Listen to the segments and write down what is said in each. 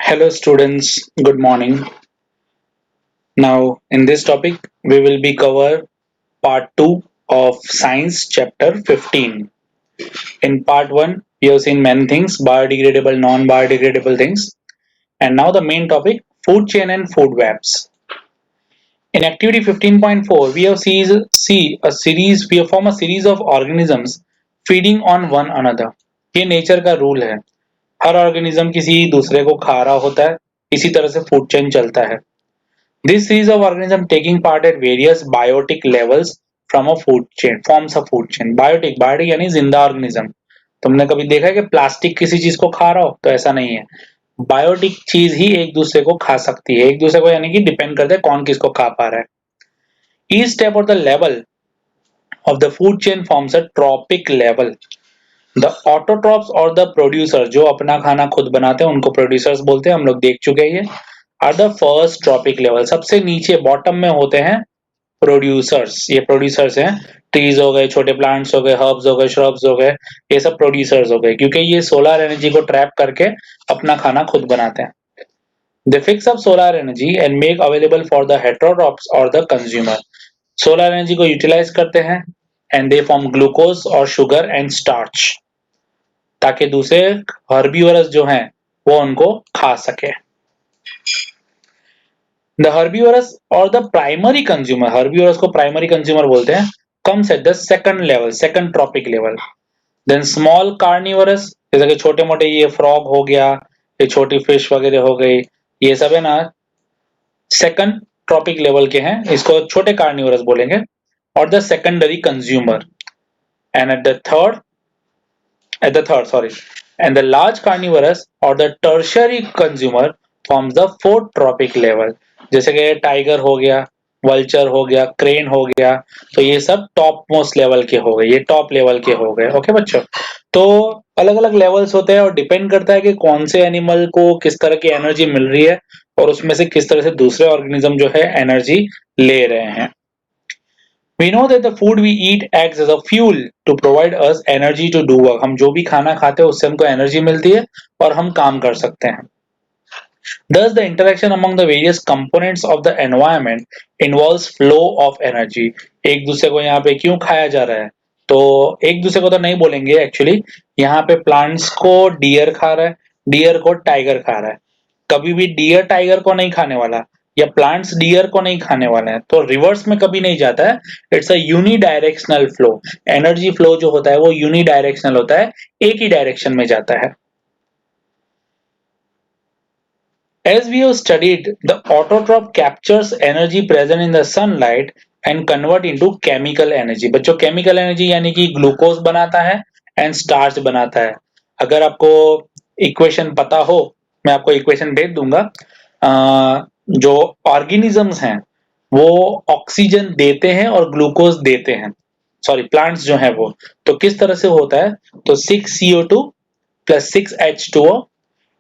Hello students, good morning. Now in this topic we will be cover part 2 of science chapter 15. In part 1 we have seen many things biodegradable, non-biodegradable things, and now the main topic food chain and food webs. In activity 15.4 we have form a series of organisms feeding on one another. ये nature का rule है. हर organism किसी दूसरे को खा रहा होता है. इसी तरह से फूड चेन चलता है. This series of organisms taking part at various biotic levels from a food chain forms a food chain. Biotic यानी जिंदा ऑर्गेनिज्म. तुमने कभी देखा है कि प्लास्टिक किसी चीज को खा रहा हो? तो ऐसा नहीं है. बायोटिक चीज ही एक दूसरे को खा सकती है. एक दूसरे को यानी कि डिपेंड करता है कौन किसको खा पा रहा है. Each step or the level of the food chain forms a trophic level. The autotrophs और the producer जो अपना खाना खुद बनाते हैं उनको producers बोलते हैं. हम लोग देख चुके हैं ये. Are the first trophic level. सबसे नीचे बॉटम में होते हैं प्रोड्यूसर्स. ये प्रोड्यूसर्स हैं. ट्रीज हो गए, छोटे प्लांट्स हो गए, हर्ब्स हो गए, श्रब्स हो गए, ये सब प्रोड्यूसर्स हो गए क्योंकि ये सोलर एनर्जी को ट्रैप करके अपना खाना खुद बनाते हैं. They fix up solar energy and make available for the heterotrophs or the consumer. Solar energy को यूटिलाइज करते हैं and they form glucose और sugar and starch ताकि दूसरे हर्बीवरस जो हैं वो उनको खा सके. The herbivorous or the primary consumer, herbivorous को primary consumer बोलते हैं, comes at the second level, second trophic level. Then small carnivorous, जैसे कि छोटे मोटे ये frog हो गया, ये छोटी fish वगैरह हो गई, ये सब है ना second trophic level के हैं, इसको छोटे carnivorous बोलेंगे. और the secondary consumer. And and the large carnivorous or the tertiary consumer forms the fourth trophic level. जैसे कि टाइगर हो गया, वल्चर हो गया, क्रेन हो गया, तो ये सब टॉप मोस्ट लेवल के हो गए, ये टॉप लेवल के हो गए. ओके बच्चों, तो अलग अलग लेवल्स होते हैं और डिपेंड करता है कि कौन से एनिमल को किस तरह की एनर्जी मिल रही है और उसमें से किस तरह से दूसरे ऑर्गेनिज्म जो है एनर्जी ले रहे हैं. We know that the food we eat acts as a fuel to provide us energy to do work. हम जो भी खाना खाते हैं उससे हमको एनर्जी मिलती है और हम काम कर सकते हैं. Thus, the interaction among the various components of the environment involves flow of energy. एक दूसरे को यहाँ पे क्यों खाया जा रहा है? तो एक दूसरे को तो नहीं बोलेंगे एक्चुअली. यहाँ पे प्लांट्स को डियर खा रहा है, डियर को टाइगर खा रहा है. कभी भी डियर टाइगर को नहीं खाने वाला या प्लांट्स डियर को नहीं खाने वाले हैं. तो रिवर्स में कभी नहीं जाता है. It's a unidirectional flow. Energy flow जो होता है वो यूनिडायरेक्शनल होता है, एक ही डायरेक्शन में जाता है. As we have studied, the autotroph captures energy present in the sunlight and convert into chemical energy. बच्चों chemical energy यानी कि ग्लूकोज बनाता है and starch बनाता है. अगर आपको इक्वेशन पता हो, मैं आपको इक्वेशन भेज दूंगा. जो ऑर्गेनिजम्स हैं वो ऑक्सीजन देते हैं और ग्लूकोज देते हैं. सॉरी, प्लांट्स जो हैं वो. तो किस तरह से होता है? तो 6CO2 plus 6H2O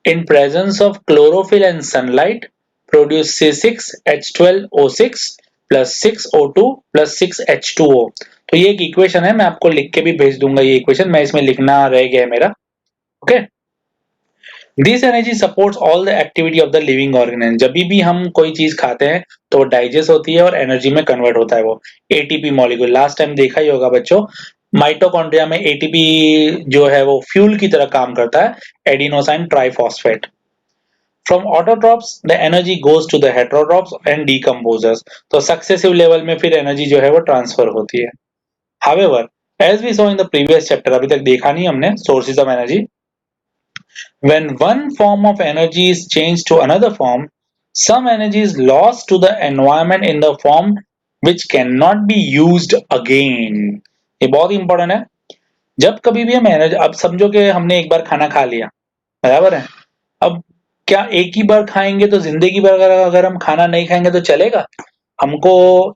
in presence of chlorophyll and sunlight produce C6H12O6 plus 6O2 plus 6H2O. तो ये एक इक्वेशन है, मैं आपको लिख के भी भेज दूंगा. ये इक्वेशन मैं इसमें लिखना रह गया है मेरा. Okay. This energy supports all the activity of the living organism. जब भी हम कोई चीज खाते हैं तो वो डाइजेस्ट होती है और एनर्जी में कन्वर्ट होता है. वो एटीपी मॉलिक्यूल लास्ट टाइम देखा ही होगा बच्चों. माइटोकॉन्ड्रिया में एटीपी जो है वो फ्यूल की तरह काम करता है, adenosine triphosphate. From autotrophs, the energy goes to the heterotrophs and decomposes. तो सक्सेसिव लेवल में फिर एनर्जी जो है वो ट्रांसफर होती है. However, as we saw in the previous chapter, अभी तक देखा नहीं हमने sources of energy. When one form of energy is changed to another form, some energy is lost to the environment in the form which cannot be used again. ये बहुत important है. जब कभी भी हम एनर्जी, अब समझो कि हमने एक बार खाना खा लिया, बराबर है. अब क्या एक ही बार खाएंगे तो जिंदगी भर अगर हम खाना नहीं खाएंगे तो चलेगा? हमको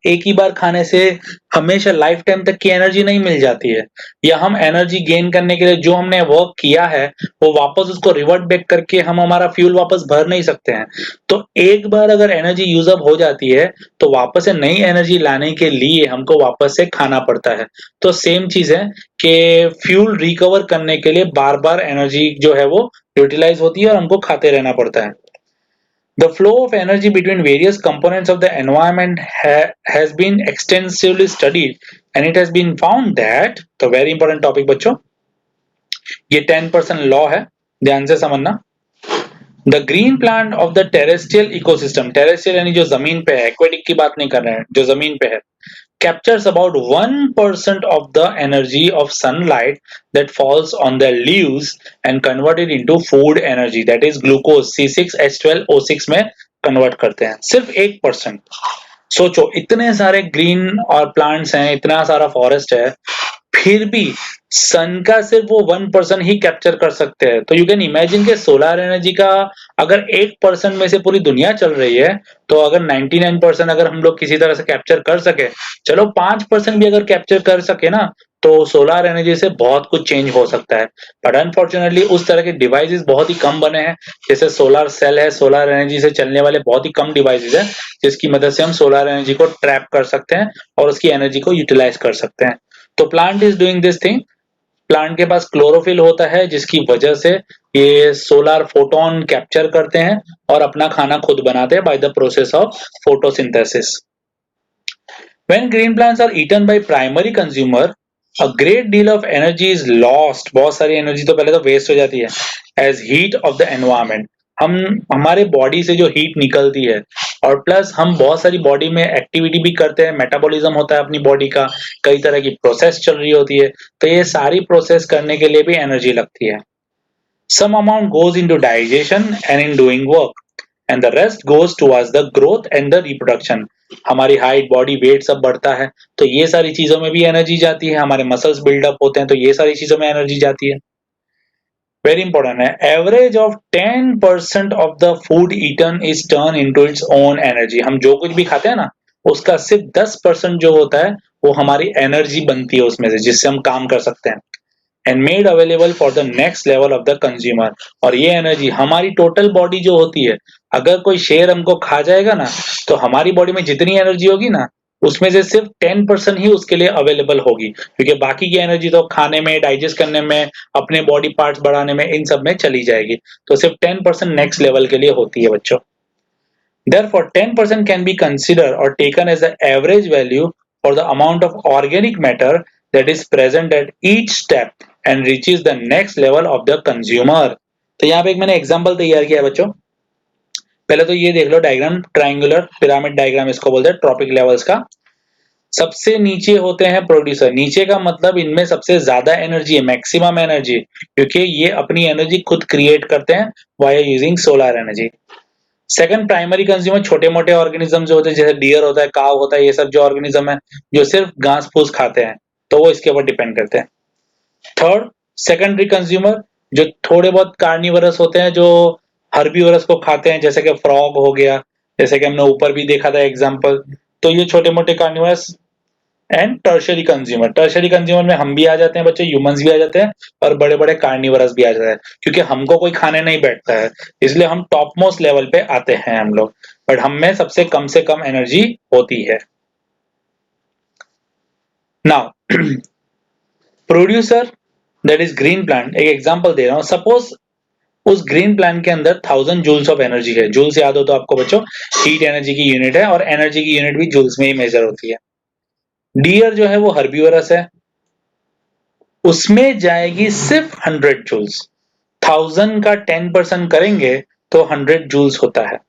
एक ही बार खाने से हमेशा लाइफ टाइम तक की एनर्जी नहीं मिल जाती है. या हम एनर्जी गेन करने के लिए जो हमने वर्क किया है वो वापस उसको रिवर्ट बैक करके हम हमारा फ्यूल वापस भर नहीं सकते हैं. तो एक बार अगर एनर्जी यूज अप हो जाती है तो वापस से नई एनर्जी लाने के लिए हमको वापस से खाना पड़ता है. तो सेम चीज है कि फ्यूल रिकवर करने के लिए बार बार एनर्जी जो है वो यूटिलाइज होती है और हमको खाते रहना पड़ता है. The flow of energy between various components of the environment has been extensively studied and it has been found that, तो very important topic बच्चों, ये 10% लॉ है, ध्यान से समझना। The green plant of the terrestrial ecosystem, terrestrial यानी जो जमीन पे है, एक्वेटिक की बात नहीं कर रहे हैं, जो जमीन पे है, captures about 1% of the energy of sunlight that falls on their leaves and convert it into food energy, that is glucose C6H12O6 में कन्वर्ट करते हैं, सिर्फ 1%। सोचो इतने सारे ग्रीन और प्लांट्स हैं, इतना सारा फॉरेस्ट है, फिर भी सन का सिर्फ वो 1% ही कैप्चर कर सकते हैं। तो यू कैन इमेजिन के सोलर एनर्जी का अगर 1% में से पूरी दुनिया चल रही है, तो अगर 99% अगर हम लोग किसी तरह से कैप्चर कर सके, चलो 5% भी अगर कैप्चर कर सके ना, तो सोलर एनर्जी से बहुत कुछ चेंज हो सकता है। बट अनफॉर्चुनेटली उस तरह के डिवाइसेस बहुत ही कम बने हैं, जैसे सोलर सेल है, सोलर एनर्जी से चलने वाले बहुत ही कम डिवाइसेस है, जिसकी मदद से हम सोलर एनर्जी को ट्रैप कर सकते हैं और उसकी एनर्जी को यूटिलाइज कर सकते हैं। तो plant is doing this thing. Plant के पास क्लोरोफिल होता है, जिसकी वजह से ये सोलर फोटोन कैप्चर करते हैं और अपना खाना खुद बनाते हैं by the process of photosynthesis. When green plants are eaten by primary consumer, a great deal of energy is lost. बहुत सारी एनर्जी तो पहले तो वेस्ट हो जाती है as heat of the environment. हम हमारे बॉडी से जो हीट निकलती है और प्लस हम बहुत सारी बॉडी में एक्टिविटी भी करते हैं, मेटाबॉलिज्म होता है अपनी बॉडी का, कई तरह की प्रोसेस चल रही होती है, तो ये सारी प्रोसेस करने के लिए भी एनर्जी लगती है। Some amount goes into digestion and in doing work, and the rest goes towards the growth and the reproduction. हमारी हाइट, बॉडी वेट सब बढ़ता है, तो ये सारी चीजों में भी एनर्जी जाती है। हमारे मसल्स बिल्डअप होते हैं, तो ये सारी चीजों में एनर्जी जाती है। वेरी इंपॉर्टेंट है, average of 10% of the food eaten is turn into its own energy. हम जो कुछ भी खाते हैं ना, उसका सिर्फ 10% जो होता है वो हमारी एनर्जी बनती है उसमें से, जिससे हम काम कर सकते हैं। And made available for the next level of the consumer. और ये एनर्जी हमारी टोटल बॉडी जो होती है, अगर कोई शेर हमको खा जाएगा ना, तो हमारी बॉडी में जितनी एनर्जी होगी ना, उसमें से सिर्फ 10% ही उसके लिए अवेलेबल होगी, क्योंकि बाकी की एनर्जी तो खाने में, डाइजेस्ट करने में, अपने बॉडी पार्ट्स बढ़ाने में, इन सब में चली जाएगी। तो सिर्फ 10% नेक्स्ट लेवल के लिए होती है बच्चों। Therefore, 10% can be considered or taken as the average value for the amount of organic matter that is present at each step and reaches the next level of the consumer. तो यहाँ पे एक मैंने एग्जांपल तैयार किया है बच्चों। पहले तो ये देख लो डायग्राम, ट्रायंगुलर पिरामिड डायग्राम इसको बोलते हैं, ट्रॉपिक लेवल्स का। सबसे नीचे होते हैं प्रोड्यूसर। नीचे का मतलब इनमें सबसे ज्यादा एनर्जी है, मैक्सिमम एनर्जी, क्योंकि ये अपनी एनर्जी खुद क्रिएट करते हैं via using solar energy. Second primary consumer, छोटे मोटे ऑर्गेनिज्म जो होते हैं, जैसे डियर होता है, काव होता है, ये सब जो ऑर्गेनिज्म है जो सिर्फ घास फूस खाते हैं, तो वो इसके ऊपर डिपेंड करते हैं। थर्ड सेकेंडरी कंज्यूमर, जो थोड़े बहुत कार्निवरस होते हैं, जो हर्बीवरस को खाते हैं, जैसे कि फ्रॉग हो गया, जैसे कि हमने ऊपर भी देखा था एग्जाम्पल। तो ये छोटे मोटे कार्निवरस। एंड टर्शरी कंज्यूमर में हम भी आ जाते हैं बच्चे, ह्यूमंस भी आ जाते हैं और बड़े बड़े कार्निवरस भी आ जाते हैं, क्योंकि हमको कोई खाने नहीं बैठता है, इसलिए हम टॉप मोस्ट लेवल पे आते हैं हम लोग, बट हम में सबसे कम एनर्जी होती है। Now producer that is green plant, एक एग्जांपल दे रहा हूं। सपोज उस ग्रीन प्लांट के अंदर 1000 जूल्स ऑफ एनर्जी है। जूल्स याद हो तो आपको बच्चों, हीट एनर्जी की यूनिट है और एनर्जी की यूनिट भी जूल्स में ही मेजर होती है। डियर जो है वो हर्बीवरस है, उसमें जाएगी सिर्फ 100 जूल्स। 1000 का 10% करेंगे तो 100 जूल्स होता है।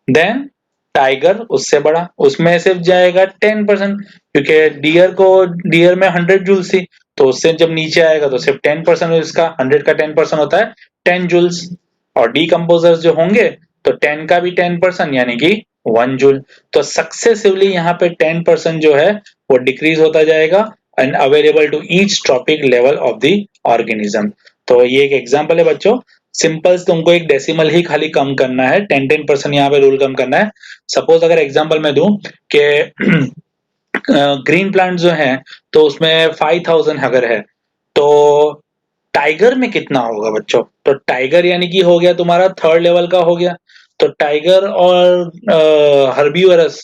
देन टाइगर उससे बड़ा, उसमें सिर्फ जाएगा 10%, क्योंकि डियर में 100 जूल्स थी, तो उससे जब नीचे आएगा तो सिर्फ 10% इसका, 100 का 10% होता है 10 जूल्स। और डीकम्पोजर्स जो होंगे तो 10 का भी 10% यानी कि 1 जूल। तो सक्सेसिवली यहाँ पे 10% जो है वो डिक्रीज होता जाएगा and available to each trophic level of the organism. तो ये एक एग्जांपल है बच्चों। सिंपल तुमको एक डेसिमल ही खाली कम करना है, 10% यहाँ पे रूल कम करना है। सपोज अगर एग्जांपल मैं दूं कि ग्रीन प्लांट जो है तो उसमें 5000 अगर है, तो टाइगर में कितना होगा बच्चों? तो टाइगर यानी कि हो गया तुम्हारा थर्ड लेवल का हो गया। तो टाइगर और हर्बीवरस,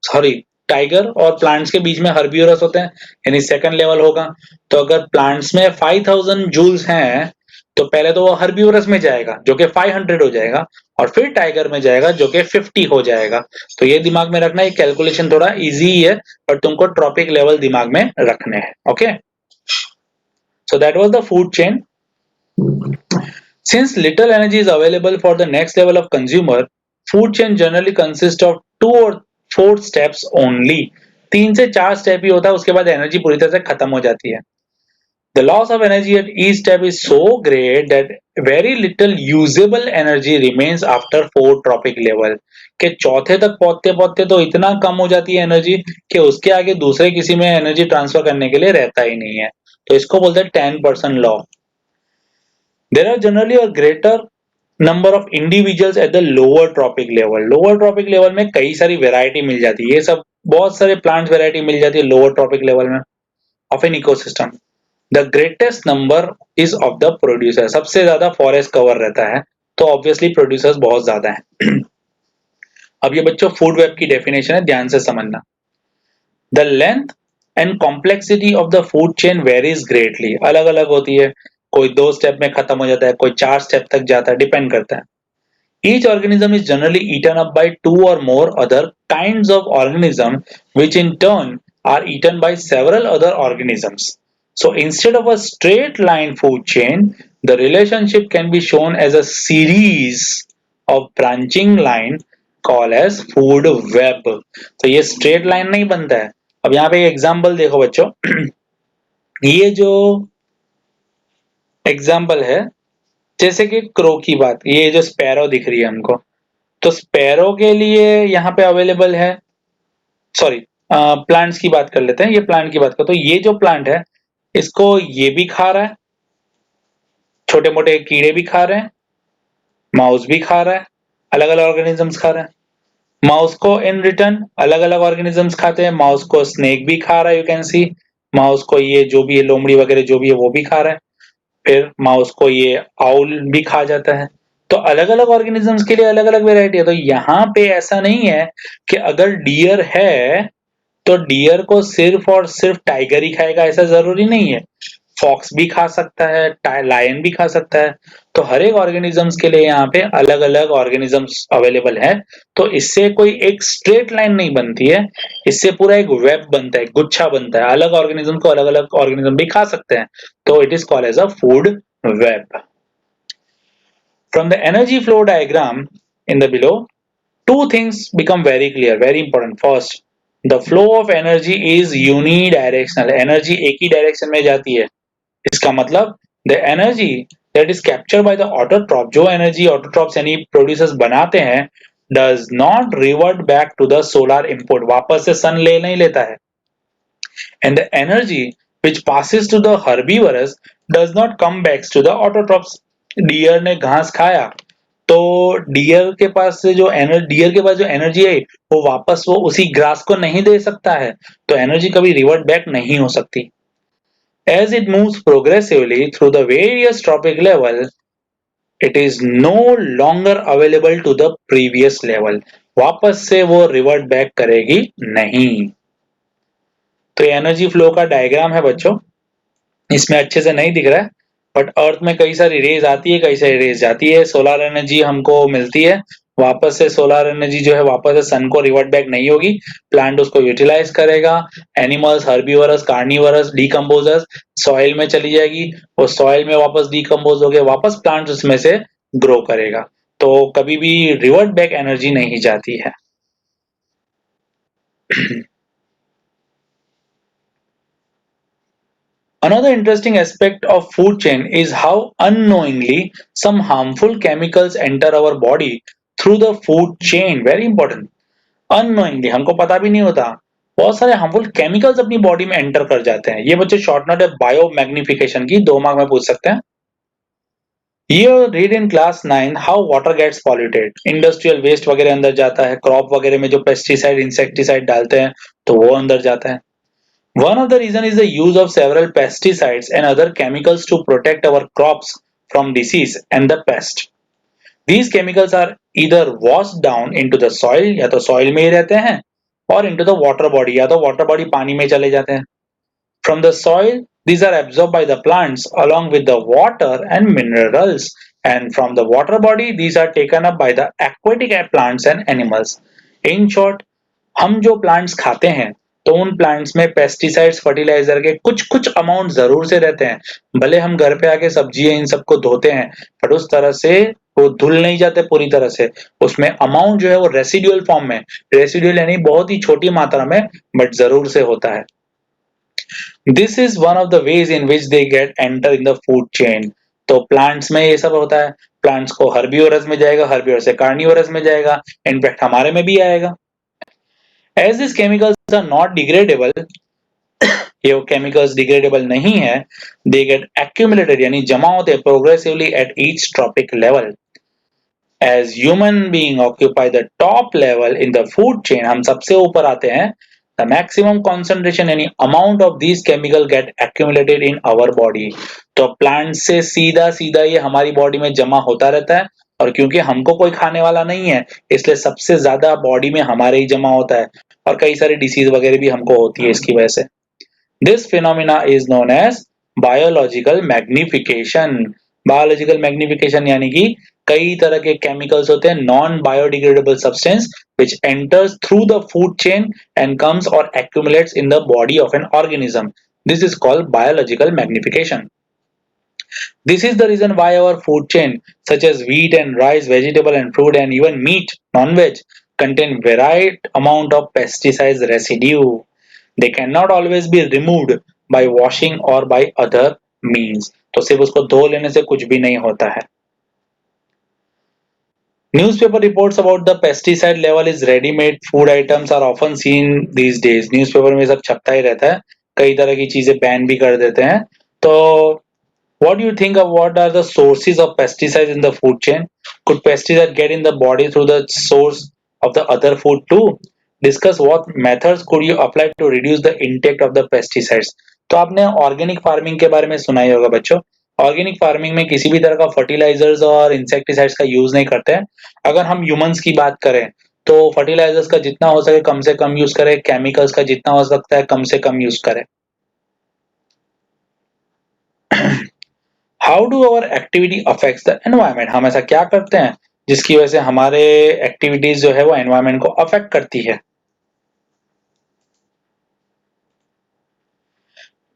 सॉरी, टाइगर और प्लांट्स के बीच में हर्बीवरस होते हैं, यानी सेकंड लेवल होगा। तो अगर प्लांट्स में 5000 जूल्स हैं तो पहले तो वो हर्बीवरस में जाएगा जो कि 500 हो जाएगा, और फिर टाइगर में जाएगा जो कि 50 हो जाएगा। तो ये दिमाग में रखना, ये कैलकुलेशन थोड़ा इजी ही है, पर तुमको ट्रॉपिक लेवल दिमाग में रखने हैं। Okay, so that was the food chain. Since little energy is available for the next level of consumer, food chain generally consists of 2 or 4 steps only. 3 से 4 स्टेप ही होता है, उसके बाद एनर्जी पूरी तरह से खत्म हो जाती है। The loss of energy at each step is so great that very little usable energy remains after 4 tropic level. के चौथे तक पहुंचते पहुंचते तो इतना कम हो जाती है एनर्जी कि उसके आगे दूसरे किसी में एनर्जी ट्रांसफर करने के लिए रहता ही नहीं है। तो इसको बोलते हैं 10% law. There are generally a greater number of individuals at the lower tropic level. Lower tropic level में कई सारी वैरायटी मिल जाती है, ये सब बहुत सारे प्लांट वैरायटी मिल जाती है लोअर ट्रॉपिक लेवल में of an ecosystem. The greatest number is of the producer, सबसे ज्यादा फॉरेस्ट कवर रहता है, तो ऑब्वियसली प्रोड्यूसर्स बहुत ज्यादा है। अब ये बच्चों फूड वेब की डेफिनेशन है, ध्यान से समझना। The length and complexity of the food chain varies greatly, अलग अलग होती है, कोई 2 स्टेप में खत्म हो जाता है, कोई 4 स्टेप तक जाता है, डिपेंड करता है। Each organism is generally eaten up by 2 or more other kinds of organism, which in turn are eaten by several other organisms. So instead of a straight line food chain, the relationship can be shown as a series of branching line called as food web. तो ये straight line नहीं बनता है। अब यहाँ पे example देखो बच्चों, ये जो एग्जाम्पल है, जैसे कि क्रो की बात, ये जो स्पैरो दिख रही है हमको, तो स्पैरो के लिए यहाँ पे अवेलेबल है, सॉरी प्लांट्स की बात कर लेते हैं, ये प्लांट की बात कर, तो ये जो प्लांट है इसको ये भी खा रहा है, छोटे मोटे कीड़े भी खा रहे हैं, माउस भी खा रहा है, अलग अलग ऑर्गेनिजम्स खा रहे हैं। माउस को इन रिटर्न अलग अलग ऑर्गेनिजम्स खाते हैं, माउस को स्नेक भी खा रहा है, यू कैन सी, माउस को ये जो भी है लोमड़ी वगैरह जो भी है वो भी खा रहा है, फिर माउस को ये आउल भी खा जाता है। तो अलग अलग ऑर्गेनिजम्स के लिए अलग अलग वेराइटी है। तो यहाँ पे ऐसा नहीं है कि अगर डियर है तो डियर को सिर्फ और सिर्फ टाइगर ही खाएगा, ऐसा जरूरी नहीं है। फॉक्स भी खा सकता है, लायन भी खा सकता है। तो हर एक ऑर्गेनिजम्स के लिए यहाँ पे अलग अलग ऑर्गेनिजम्स अवेलेबल है। तो इससे कोई एक स्ट्रेट लाइन नहीं बनती है, इससे पूरा एक वेब बनता है, गुच्छा बनता है, अलग ऑर्गेनिज्म को अलग अलग ऑर्गेनिज्म भी खा सकते हैं। तो it is called as a food web. From the energy flow diagram in the below, two things become very clear, very important. First, the flow of energy is unidirectional. Energy एक ही direction में जाती है। इसका मतलब the energy that is captured by the autotroph, जो energy autotrophs यानी producers बनाते हैं, does not revert back to the solar input, वापस से sun ले नहीं लेता है। And the energy which passes to the herbivorous does not come back to the autotrophs. Deer ने घास खाया तो डियर के पास से जो डियर के पास जो एनर्जी है वो वापस वो उसी ग्रास को नहीं दे सकता है, तो एनर्जी कभी रिवर्ट बैक नहीं हो सकती। As it moves progressively through the various trophic level, it is no longer available to the previous level. वापस से वो रिवर्ट बैक करेगी नहीं। तो ये एनर्जी फ्लो का डायग्राम है बच्चों, इसमें अच्छे से नहीं दिख रहा है, बट अर्थ में कई सारी रेज आती है, कई सारी रेज जाती है, सोलर एनर्जी हमको मिलती है, वापस से सोलर एनर्जी जो है वापस से सन को रिवर्ट बैक नहीं होगी, प्लांट उसको यूटिलाइज करेगा, animals herbivores carnivorous decomposers soil में चली जाएगी, वो सॉइल में वापस डीकम्पोज हो गए, वापस प्लांट उसमें से ग्रो करेगा। तो कभी भी रिवर्ट बैक एनर्जी नहीं जाती है। Another interesting aspect of food chain is how unknowingly some harmful chemicals enter our body through the food chain. Very important. Unknowingly हमको पता भी नहीं होता, बहुत सारे हार्मफुल केमिकल्स अपनी बॉडी में एंटर कर जाते हैं। ये बच्चे शॉर्ट नोट है बायो मैग्निफिकेशन की, 2 मार्क में पूछ सकते हैं। ये read in class 9 how water gets polluted, industrial waste वगैरह अंदर जाता है, क्रॉप वगैरह में जो पेस्टिसाइड इंसेक्टिसाइड डालते हैं तो वो अंदर जाता है। One of the reason is the use of several pesticides and other chemicals to protect our crops from disease and the pest. These chemicals are either washed down into the soil, या तो soil में ही रहते हैं, or into the water body, या तो water body पानी में चले जाते हैं। From the soil, These are absorbed by the plants along with the water and minerals, and from the water body these are taken up by the aquatic plants and animals. In short, हम जो plants खाते हैं तो उन plants में pesticides fertiliser के कुछ कुछ अमाउंट जरूर से रहते हैं। भले हम घर पे आके सब्जियां इन सबको धोते हैं, बट उस तरह से वो धुल नहीं जाते पूरी तरह से। उसमें अमाउंट जो है वो रेसिडुअल फॉर्म में, रेसिडुअल यानी बहुत ही छोटी मात्रा में, बट जरूर से होता है। This is one of the ways in which they get enter in the food chain. तो प्लांट्स में ये सब होता है। प्लांट्स को हर्बिवोरस में जाएगा, हर्बिवोरस से कार्निवोरस में जाएगा, इनफैक्ट हमारे में भी आएगा। As these chemicals are not degradable, ये वो chemicals degradable नहीं है, they get accumulated यानी जमा होते हैं progressively at each trophic level. As human being occupy the top level in the food chain, हम सबसे ऊपर आते हैं, the maximum concentration यानी amount of these chemical get accumulated in our body. तो plant से सीधा सीधा ये हमारी बॉडी में जमा होता रहता है, और क्योंकि हमको कोई खाने वाला नहीं है इसलिए सबसे ज्यादा बॉडी में हमारे ही जमा होता है, और कई सारी डिसीज वगैरह भी हमको होती है इसकी वजह से। This phenomena is known as biological magnification. Biological magnification यानी कि कई तरह के केमिकल्स होते हैं, non biodegradable substance which enters through the food chain and comes और accumulates in the body of an organism. This is called biological magnification. This is the reason why our food chain, such as wheat and rice, vegetable and fruit, and even meat, non-veg, contain varied amount of pesticides residue. They cannot always be removed by washing or by other means. तो सिर्फ उसको धो लेने से कुछ भी नहीं होता है। Newspaper reports about the pesticide level is ready-made food items are often seen these days. Newspaper में सब छपता ही रहता है, कई तरह की चीजें बैन भी कर देते हैं। तो what do you think of what are the sources of pesticides in the food chain? Could pesticide get in the body through the source of the other food too? Discuss what methods could you apply to reduce the intake of the pesticides. तो आपने organic farming के बारे में सुना ही होगा बच्चों। Organic farming में किसी भी तरह का फर्टिलाइजर्स और इंसेक्टिसाइड्स का यूज नहीं करते हैं। अगर हम ह्यूमंस की बात करें तो फर्टिलाइजर्स का जितना हो सके कम से कम यूज करें, केमिकल्स का जितना हो सकता है कम से कम यूज करें। How do our activity affects the environment. हम ऐसा क्या करते हैं जिसकी वजह से हमारे एक्टिविटीज जो है वो एनवायरमेंट को अफेक्ट करती है।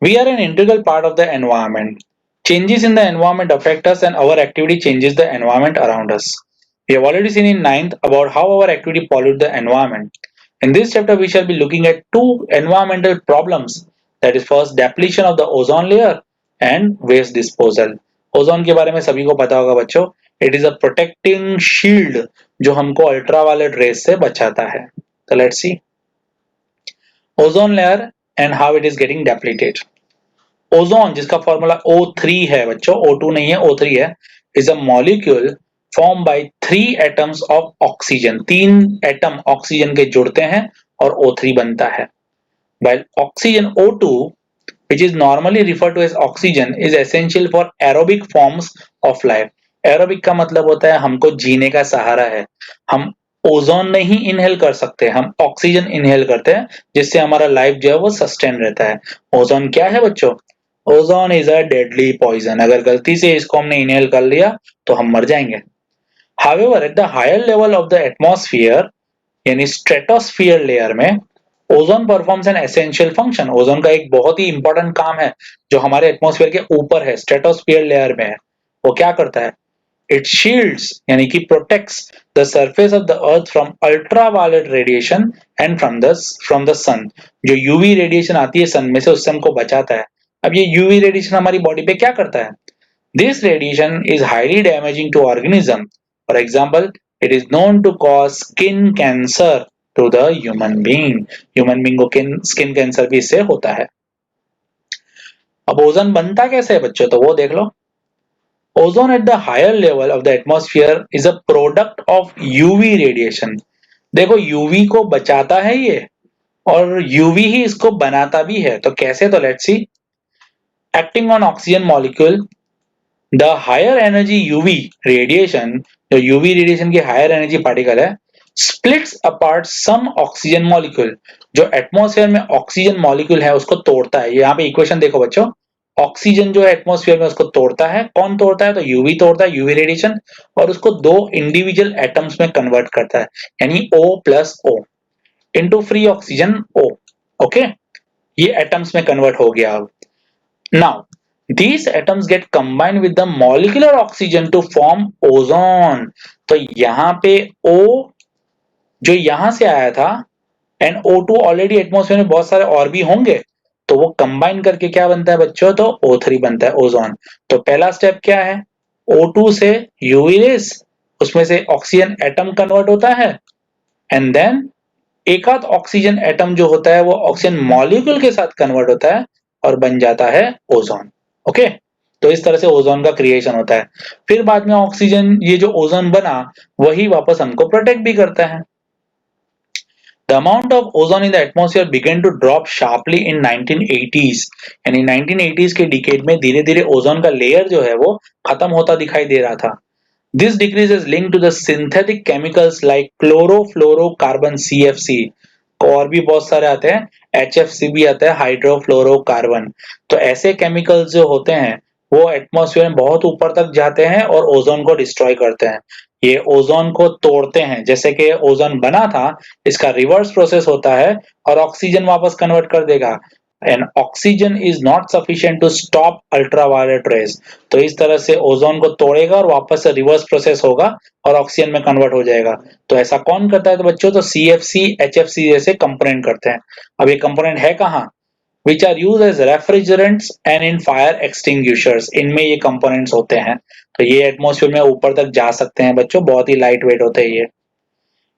We are an integral part of the environment. Changes in the environment affect us and our activity changes the environment around us. We have already seen in ninth about how our activity pollute the environment. In this chapter, we shall be looking at two environmental problems. That is first depletion of the ozone layer and waste disposal. Ozone के बारे में सभी को पता होगा बच्चों। It is a protecting shield जो हमको अल्ट्रावायलेट रेस से बचाता है। तो let's see ozone layer and how it is getting depleted. Ozone जिसका फॉर्मूला O3 है बच्चों, O2 नहीं है O3 है, is a molecule form by 3 atoms of oxygen. 3 atom oxygen के जुड़ते हैं और O3 बनता है। While oxygen O2, which is normally referred to as oxygen, is essential for aerobic forms of life. Aerobic का मतलब होता है हमको जीने का सहारा है। हम ओजोन नहीं इनहेल कर सकते, हम ऑक्सीजन इनहेल करते हैं जिससे हमारा लाइफ जो है वो सस्टेन रहता है। ओजोन क्या है बच्चों? Ozone is a deadly poison. अगर गलती से इसको हमने इनहेल कर लिया तो हम मर जाएंगे। However, at the higher level of the atmosphere, यानी स्ट्रेटोस्फियर लेयर में ozone performs an essential function. Ozone का एक बहुत ही इंपॉर्टेंट काम है जो हमारे एटमॉस्फेयर के ऊपर है, स्ट्रेटोस्फियर लेयर में है। वो क्या करता है? इट शील्ड्स यानी कि protects the surface of the earth from ultraviolet radiation and from the sun. जो यूवी रेडिएशन आती है सन में से उससे हमको बचाता है। अब ये यूवी रेडिएशन हमारी बॉडी पे क्या करता है? This radiation is highly damaging to organism. For example, it is known to cause skin cancer to the human being. Human being को skin cancer भी इससे होता है। अब ओजोन बनता कैसे है बच्चों, तो वो देख लो। Ozone at the higher level of the atmosphere is a product of UV radiation. देखो यूवी को बचाता है ये और यूवी ही इसको बनाता भी है। तो कैसे? तो let's see. Acting on oxygen molecule, the higher energy UV radiation, जो यूवी रेडिएशन की हायर एनर्जी पार्टिकल है, splits apart some oxygen molecule. जो एटमॉस्फेयर में ऑक्सीजन मॉलिक्यूल है उसको तोड़ता है। यहाँ पे इक्वेशन देखो बच्चों, ऑक्सीजन जो है एटमॉस्फेयर में उसको तोड़ता है। कौन तोड़ता है? तो यूवी तोड़ता है, यूवी रेडिएशन, और उसको दो इंडिविजुअल एटम्स में कन्वर्ट करता है, यानी O plus O into free oxygen O। Okay, ये एटम्स में कन्वर्ट हो गया। अब now these atoms get combined with the molecular oxygen to form ozone। तो यहाँ पे O जो यहां से आया था एंड O2 ऑलरेडी एटमॉस्फेयर में बहुत सारे और भी होंगे, तो वो कंबाइन करके क्या बनता है बच्चों? तो O3 बनता है, ओजोन। तो पहला स्टेप क्या है? O2 से यूवी रेस, उसमें से ऑक्सीजन एटम कन्वर्ट होता है, एंड देन एक आध ऑक्सीजन एटम जो होता है वो ऑक्सीजन मॉलिक्यूल के साथ कन्वर्ट होता है और बन जाता है ओजोन। ओके, तो इस तरह से ओजोन का क्रिएशन होता है। फिर बाद में ऑक्सीजन, ये जो ओजोन बना, वही वापस हमको प्रोटेक्ट भी करता है। The amount of ozone in the atmosphere began to drop sharply in 1980s। यानी 1980s के डिकेड में धीरे धीरे ओजोन का लेयर जो है वो खत्म होता दिखाई दे रहा था। This decrease is linked to the synthetic chemicals like chlorofluorocarbon CFC, और भी बहुत सारे आते हैं, HFC भी आता है, हाइड्रोफ्लोरोकार्बन। तो ऐसे केमिकल्स जो होते हैं वो एटमॉस्फेयर में बहुत ऊपर तक जाते हैं और ओजोन को डिस्ट्रॉय करते हैं। ये ओजोन को तोड़ते हैं, जैसे कि ओजोन बना था, इसका रिवर्स प्रोसेस होता है और ऑक्सीजन वापस कन्वर्ट कर देगा। And oxygen is not sufficient to stop ultraviolet rays. तो इस तरह से ओजोन को तोड़ेगा और वापस से रिवर्स प्रोसेस होगा और ऑक्सीजन में कन्वर्ट हो जाएगा। तो ऐसा कौन करता है? तो बच्चों, तो CFC, HFC जैसे कंपोनेंट करते हैं। अब ये कंपोनेंट है कहाँ? Which are use as refrigerants and in fire extinguishers, इनमें ये कंपोनेंट्स होते हैं। तो ये एटमॉस्फेयर में ऊपर तक जा सकते हैं बच्चों, बहुत ही लाइट वेट होते हैं ये।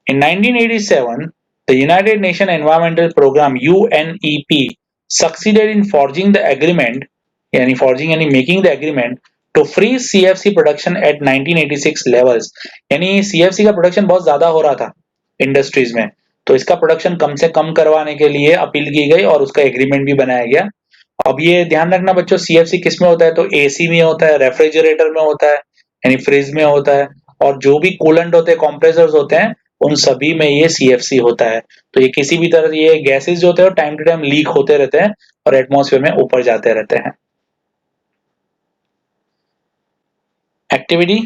In 1987, the United Nations Environmental Program UNEP succeeded in forging the agreement, यानी forging यानी making the agreement to freeze CFC production at 1986 levels। यानी CFC का प्रोडक्शन बहुत ज्यादा हो रहा था इंडस्ट्रीज में, तो इसका प्रोडक्शन कम से कम करवाने के लिए अपील की गई और उसका एग्रीमेंट भी बनाया गया। अब ये ध्यान रखना बच्चों, CFC किस में होता है? तो AC में होता है, रेफ्रिजरेटर में होता है, यानी फ्रिज में होता है, और जो भी कूलेंट होते हैं, कंप्रेसर्स होते हैं, उन सभी में ये CFC होता है। तो ये किसी भी तरह ये गैसेस जो होते हैं टाइम टू टाइम लीक होते रहते हैं और एटमॉस्फेयर में ऊपर जाते रहते हैं। Activity,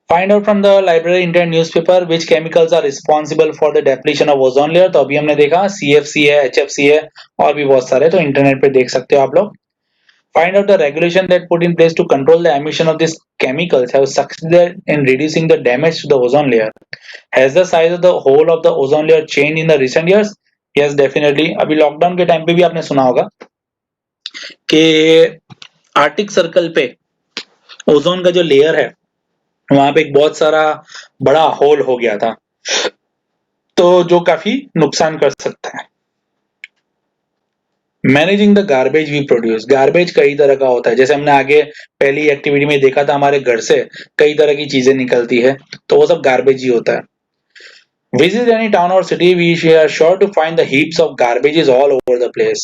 find out from the library Indian newspaper which chemicals are responsible for the depletion of ozone layer. तो अभी हमने देखा CFC है, HFC है, और भी बहुत सारे, तो इंटरनेट पे देख सकते हो आप लोग। Find out the regulation that put in place to control the emission of these chemicals have succeeded in reducing the damage to the ozone layer। Has the size of the whole of the ozone layer changed in the recent years? Yes, definitely। अभी lockdown के time पे भी आपने सुना होगा कि Arctic circle पे ozone का जो लेयर है वहां पे एक बहुत सारा बड़ा होल हो गया था, तो जो काफी नुकसान कर सकता है। Managing the garbage we produce, garbage कई तरह का होता है, जैसे हमने आगे पहली एक्टिविटी में देखा था, हमारे घर से कई तरह की चीजें निकलती है, तो वो सब गार्बेज ही होता है। Visit any town or city, we are sure to find the heaps of garbages all over the place।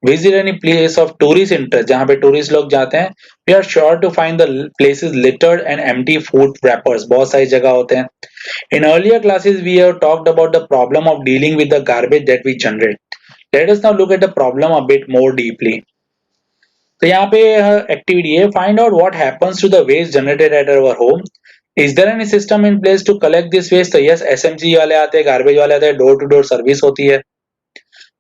Visit any place of tourist interest, जहाँ पे टूरिस्ट लोग जाते हैं, we are sure to find the places littered and empty food wrappers। बहुत सारी जगह होते हैं। In earlier classes, we have talked about the problem of dealing with the garbage that we generate। Let us now look at the problem a bit more deeply। तो यहाँ पे activity है, find out what happens to the waste generated at our home. Is there any system in place to collect this waste? तो yes, SMG वाले आते हैं, garbage वाले आते हैं, डोर टू डोर सर्विस होती है।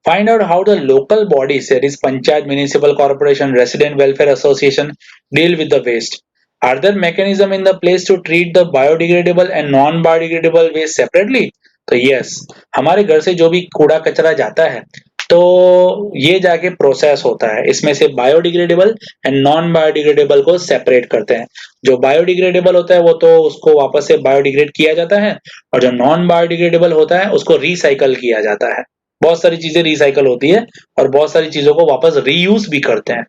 Find out how the local bodies, that is panchayat, municipal corporation, resident welfare association, deal with the waste. Are there mechanism in the place to treat the biodegradable and non biodegradable waste separately? तो yes, हमारे घर से जो भी कूड़ा कचरा जाता है तो ये जाके प्रोसेस होता है, इसमें से बायोडिग्रेडेबल एंड नॉन बायोडिग्रेडेबल को सेपरेट करते हैं। जो बायोडिग्रेडेबल होता है वो तो उसको वापस से बायोडिग्रेड किया जाता है, और जो नॉन बायोडिग्रेडेबल होता है उसको रिसाइकल किया जाता है। बहुत सारी चीजें रिसाइकल होती है और बहुत सारी चीजों को वापस रीयूज भी करते हैं।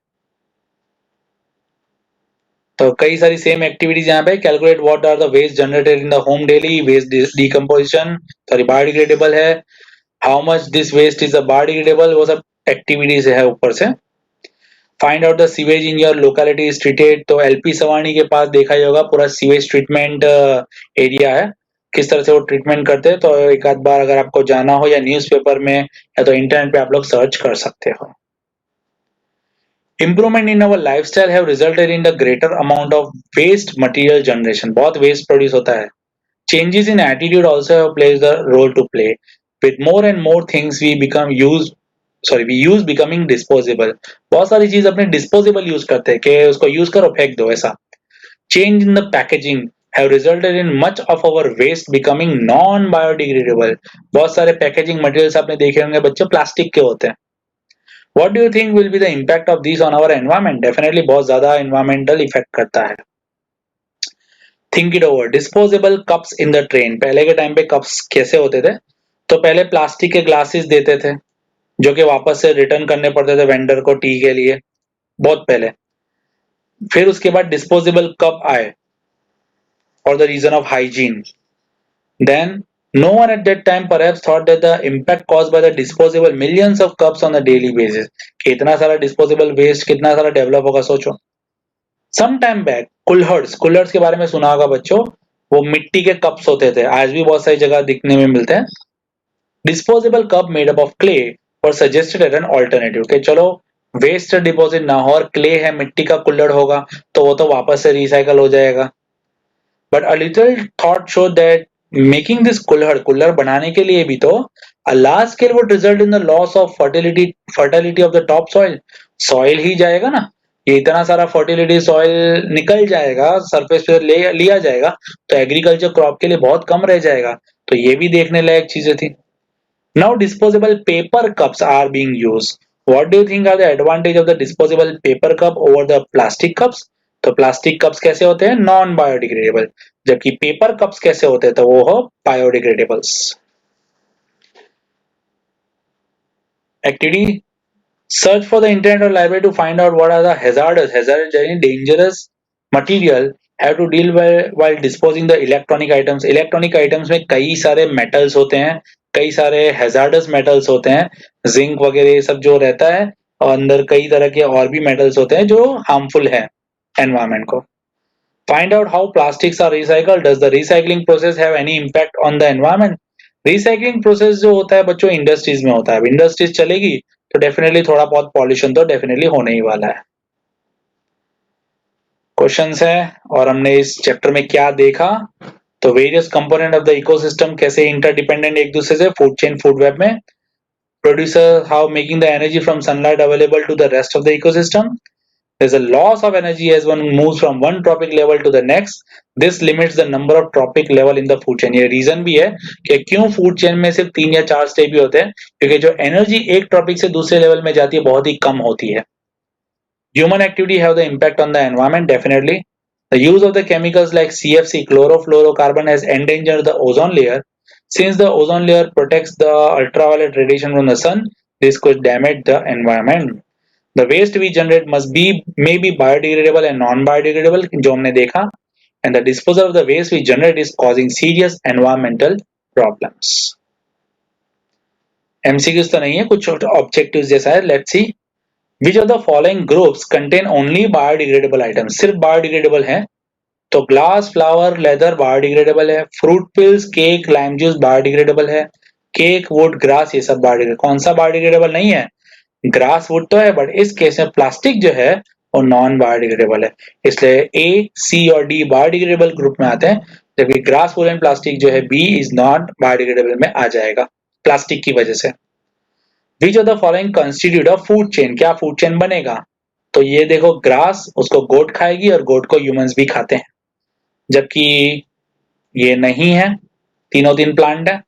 तो कई सारी सेम एक्टिविटीज यहाँ पे, calculate what are the waste generated in the home daily, waste decomposition, sorry biodegradable है, how much this waste is biodegradable, वो सब एक्टिविटीज है ऊपर से। Find out the sewage in your locality is treated. तो LP Savani के पास देखा ही होगा, पूरा सीवेज ट्रीटमेंट एरिया है, किस तरह से वो ट्रीटमेंट करते हैं। तो एक आध बार अगर आपको जाना हो या न्यूज़पेपर में या तो इंटरनेट पे आप लोग सर्च कर सकते हो। Improvement in our lifestyle have resulted in the greater amount of waste material generation. बहुत waste produce होता है. Changes in attitude also plays a role to play. With more and more things we use becoming disposable. बहुत सारी चीज अपने disposable use करते हैं कि उसको use करो फेंक दो ऐसा. Change in the packaging have resulted in much of our waste becoming non-biodegradable. बहुत सारे packaging materials आपने देखे होंगे बच्चों प्लास्टिक के होते हैं. What do you think will be the impact of these on our environment? Definitely बहुत ज्यादा environmental effect करता है. Think it over. Disposable cups in the train. पहले के टाइम पे cups कैसे होते थे? तो पहले प्लास्टिक के ग्लासेस देते थे जो कि वापस से रिटर्न करने पड़ते थे वेंडर को टी के लिए, बहुत पहले. फिर उसके बाद डिस्पोजेबल कप आए for the reason of hygiene. Then no one at that time perhaps thought that the impact caused by the disposable millions of cups on a daily basis. कि इतना सारा disposable waste कितना सारा develop होगा सोचो. Some time back कुल्हड़ के बारे में सुना होगा बच्चों. वो मिट्टी के कप्स होते थे, आज भी बहुत सारी जगह दिखने में मिलते हैं. Disposable cup made up of clay was suggested as an alternative. कि चलो वेस्ट डिपॉजिट ना हो और क्ले है, मिट्टी का कुल्हड़ होगा तो वो तो वापस से रिसाइकल हो जाएगा. But a little thought showed that making this कुल्हड़ बनाने के लिए भी तो a large scale would result in the loss of fertility of the top soil. Soil ही जाएगा ना, ये इतना सारा fertility soil निकल जाएगा, सरफेस पे लिया जाएगा तो एग्रीकल्चर क्रॉप के लिए बहुत कम रह जाएगा. तो ये भी देखने लायक चीजें थी. Now disposable paper cups are being used. What do you think are the advantage of the disposable paper cup over the plastic cups? तो प्लास्टिक कप्स कैसे होते हैं? Non biodegradable. जबकि पेपर कप्स कैसे होते हैं? तो वो हो biodegradables. Activity search for the internet or library to find out what are the hazardous dangerous material have to deal while disposing the electronic items. Electronic items में कई सारे मेटल्स होते हैं, कई सारे हैजार्डस मेटल्स होते हैं, जिंक वगैरह ये सब जो रहता है, और अंदर कई तरह के और भी मेटल्स होते हैं जो हार्मफुल है एनवायरमेंट को. Find out how plastics are recycled. Does the recycling process have any impact on the environment? Recycling process जो होता है बच्चों इंडस्ट्रीज में होता है. अब इंडस्ट्रीज चलेगी तो डेफिनेटली थोड़ा बहुत पॉल्यूशन तो डेफिनेटली होने ही वाला है. क्वेश्चंस है और हमने इस चैप्टर में क्या देखा. तो various component of the ecosystem कैसे इंटरडिपेंडेंट एक दूसरे से, फूड चेन फूड वेब में. Producer how making the energy from sunlight available to the rest of the ecosystem. There's a loss of energy as one moves from one trophic level to the next. This limits the number of trophic level in the food chain. ये reason भी है कि क्यों food chain में सिर्फ 3 या 4 step ही होते हैं, क्योंकि जो एनर्जी एक टॉपिक से दूसरे लेवल में जाती है बहुत ही कम होती है. Human activity have the impact on the environment definitely. The use of the chemicals like CFC, chlorofluorocarbon, has endangered the ozone layer. Since the ozone layer protects the ultraviolet radiation from the sun, this could damage the environment. The waste we generate may be biodegradable and non-biodegradable, जो हमने देखा, and the disposal of the waste we generate is causing serious environmental problems. MCQs तो नहीं है, कुछ objectives जैसा है. Let's see. Which of the following groups contain only biodegradable items? सिर्फ biodegradable है. तो glass, flower, leather biodegradable है. Fruit peels, cake, lime juice biodegradable है. Cake, wood, grass ये सब biodegradable. कौन सा biodegradable नहीं है? ग्रास वुड तो है, बट इस केस में प्लास्टिक जो है वो नॉन बायोडिग्रेडेबल है, इसलिए ए, सी और डी बायोडिग्रेडेबल ग्रुप में आते हैं, जबकि ग्रास वुड एंड प्लास्टिक जो है बी इज नॉट बायोडिग्रेडेबल में आ जाएगा प्लास्टिक की वजह से. विच of the following constitute a food chain? क्या फूड चेन बनेगा? तो ये देखो, ग्रास उसको गोट खाएगी और गोट को ह्यूमंस भी खाते हैं, जबकि ये नहीं है. तीनों तीन प्लांट है,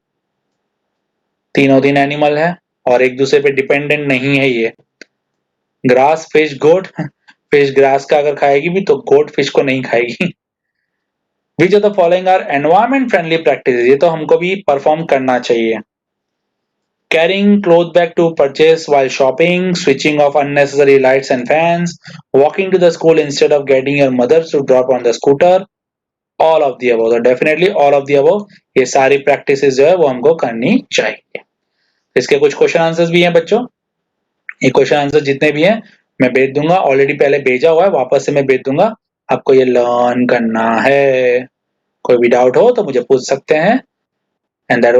तीनों तीन एनिमल है और एक दूसरे पे डिपेंडेंट नहीं है. ये ग्रास, फिश, गोट. फिश ग्रास का अगर खाएगी भी तो गोट फिश को नहीं खाएगी. Which of the following are environment friendly practices? ये तो हमको भी परफॉर्म करना चाहिए. Carrying cloth bag to purchase while shopping, switching off unnecessary lights and fans, walking to the school instead of getting your mother to drop on the scooter, all of the above. So definitely all of the above. ये सारी practices जो है वो हमको करनी चाहिए. इसके कुछ क्वेश्चन आंसर्स भी हैं बच्चों. ये क्वेश्चन आंसर जितने भी हैं मैं भेज दूंगा, ऑलरेडी पहले भेजा हुआ है, वापस से मैं भेज दूंगा. आपको ये लर्न करना है. कोई भी डाउट हो तो मुझे पूछ सकते हैं. And that